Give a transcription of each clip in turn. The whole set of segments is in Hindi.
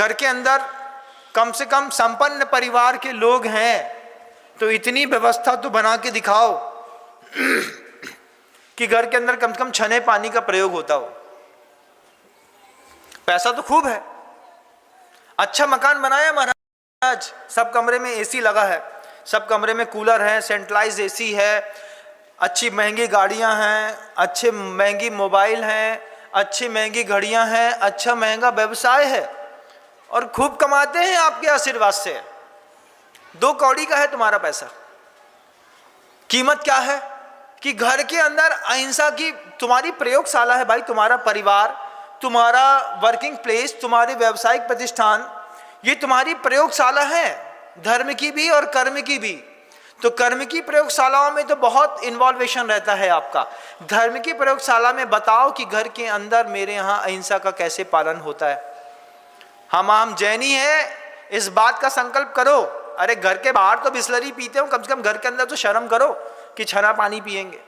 घर के अंदर कम से कम संपन्न परिवार के लोग हैं तो इतनी व्यवस्था तो बना के दिखाओ कि घर के अंदर कम से कम छने पानी का प्रयोग होता हो। पैसा तो खूब है, अच्छा मकान बनाया महाराज, सब कमरे में एसी लगा है, सब कमरे में कूलर है, सेंट्रलाइज एसी है, अच्छी महंगी गाड़ियां हैं, अच्छे महंगी मोबाइल हैं, अच्छी महंगी घड़ियां हैं, अच्छा महंगा व्यवसाय है और खूब कमाते हैं आपके आशीर्वाद से। 2 कौड़ी का है तुम्हारा पैसा। कीमत क्या है कि घर के अंदर अहिंसा की तुम्हारी प्रयोगशाला है भाई। तुम्हारा परिवार, तुम्हारा वर्किंग प्लेस, तुम्हारे व्यावसायिक प्रतिष्ठान, ये तुम्हारी प्रयोगशाला है, धर्म की भी और कर्म की भी। तो कर्म की प्रयोगशालाओं में तो बहुत इन्वॉल्वेशन रहता है आपका। धर्म की प्रयोगशाला में बताओ कि घर के अंदर मेरे यहाँ अहिंसा का कैसे पालन होता है। हम जैनी हैं, इस बात का संकल्प करो। अरे घर के बाहर तो बिस्लरी पीते हो, कम से कम घर के अंदर तो शर्म करो कि छना पानी पिएंगे।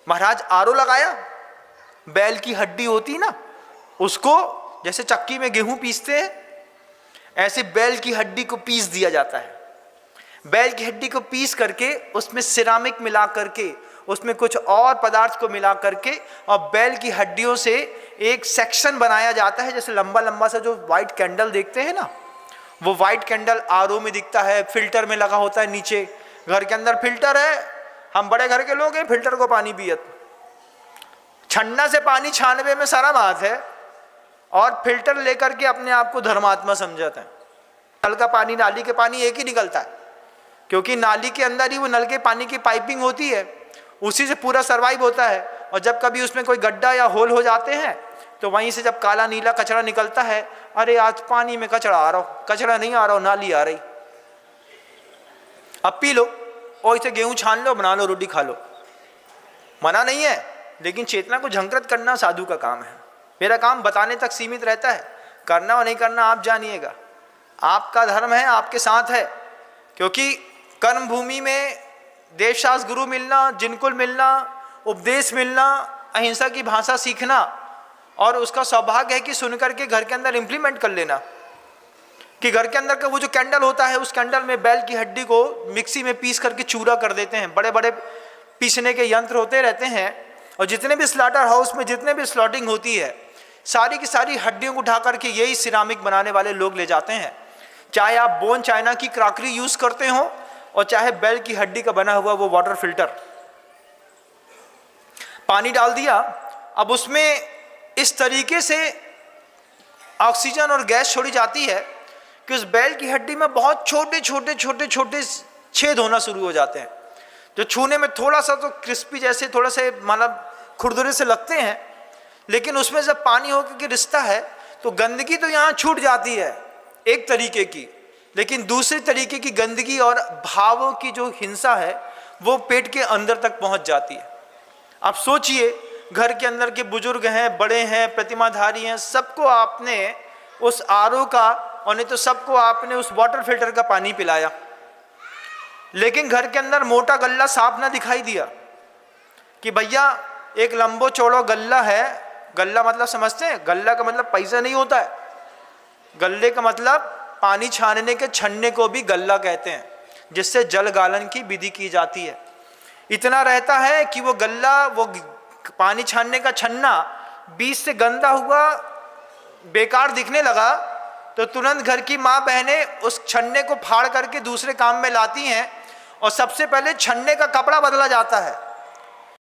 महाराज आरओ लगाया, बैल की हड्डी होती ना, उसको जैसे चक्की में गेहूं पीसते हैं ऐसे बैल की हड्डी को पीस दिया जाता है। बैल की हड्डी को पीस करके उसमें सिरामिक मिला करके, उसमें कुछ और पदार्थ को मिला करके और बैल की हड्डियों से एक सेक्शन बनाया जाता है। जैसे लंबा लंबा सा जो व्हाइट कैंडल देखते हैं ना, वो व्हाइट कैंडल आरओ में दिखता है, फिल्टर में लगा होता है नीचे। घर के अंदर फिल्टर है, हम बड़े घर के लोग हैं, फिल्टर को पानी पियत, छन्ना से पानी छानवे में शर्म आत है और फिल्टर लेकर के अपने आप को धर्मात्मा समझते हैं। नल का पानी, नाली के पानी एक ही निकलता है, क्योंकि नाली के अंदर ही वो नल के पानी की पाइपिंग होती है, उसी से पूरा सर्वाइव होता है। और जब कभी उसमें कोई गड्ढा या होल हो जाते हैं तो वहीं से जब काला नीला कचरा निकलता है, अरे आज पानी में कचरा आ रहा हो, कचरा नहीं आ रहा हो, नाली आ रही, अब पी लो और इसे गेहूं छान लो, बना लो, रोटी खा लो। मना नहीं है, लेकिन चेतना को झंकृत करना साधु का काम है। मेरा काम बताने तक सीमित रहता है, करना और नहीं करना आप जानिएगा, आपका धर्म है, आपके साथ है। क्योंकि कर्म भूमि में देवशास्त्र गुरु मिलना, जिनकुल मिलना, उपदेश मिलना, अहिंसा की भाषा सीखना, और उसका सौभाग्य है कि सुनकर के घर के अंदर इंप्लीमेंट कर लेना। कि घर के अंदर का वो जो कैंडल होता है, उस कैंडल में बैल की हड्डी को मिक्सी में पीस करके चूरा कर देते हैं। बड़े बड़े पीसने के यंत्र होते रहते हैं, और जितने भी स्लॉटर हाउस में जितने भी स्लॉटिंग होती है, सारी की सारी हड्डियों को उठा करके यही सिरामिक बनाने वाले लोग ले जाते हैं। चाहे आप बोन चाइना की क्रॉकरी यूज करते हो और चाहे बैल की हड्डी का बना हुआ वो वाटर फिल्टर। पानी डाल दिया, अब उसमें इस तरीके से ऑक्सीजन और गैस छोड़ी जाती है कि उस बैल की हड्डी में बहुत छोटे छोटे छोटे छोटे छेद होना शुरू हो जाते हैं, जो छूने में थोड़ा सा तो क्रिस्पी जैसे थोड़ा से मतलब खुरदुरे से लगते हैं, लेकिन उसमें जब पानी होकर के रिश्ता है तो गंदगी तो यहाँ छूट जाती है एक तरीके की, लेकिन दूसरे तरीके की गंदगी और भावों की जो हिंसा है वो पेट के अंदर तक पहुँच जाती है। आप सोचिए, घर के अंदर के बुजुर्ग हैं, बड़े हैं, प्रतिमाधारी हैं, सबको आपने उस आरओ का और नहीं तो सबको आपने उस वाटर फिल्टर का पानी पिलाया, लेकिन घर के अंदर मोटा गल्ला साफ ना दिखाई दिया कि भैया एक लंबो चौड़ो गल्ला है। गल्ला मतलब समझते हैं? गल्ला का मतलब पैसा नहीं होता है, गल्ले का मतलब पानी छानने के छन्ने को भी गल्ला कहते हैं, जिससे जल गालन की विधि की जाती है। इतना रहता है कि वो गल्ला, वो पानी छानने का छन्ना बीच से गंदा हुआ बेकार दिखने लगा तो तुरंत घर की माँ बहनें उस छन्ने को फाड़ करके दूसरे काम में लाती हैं, और सबसे पहले छन्ने का कपड़ा बदला जाता है।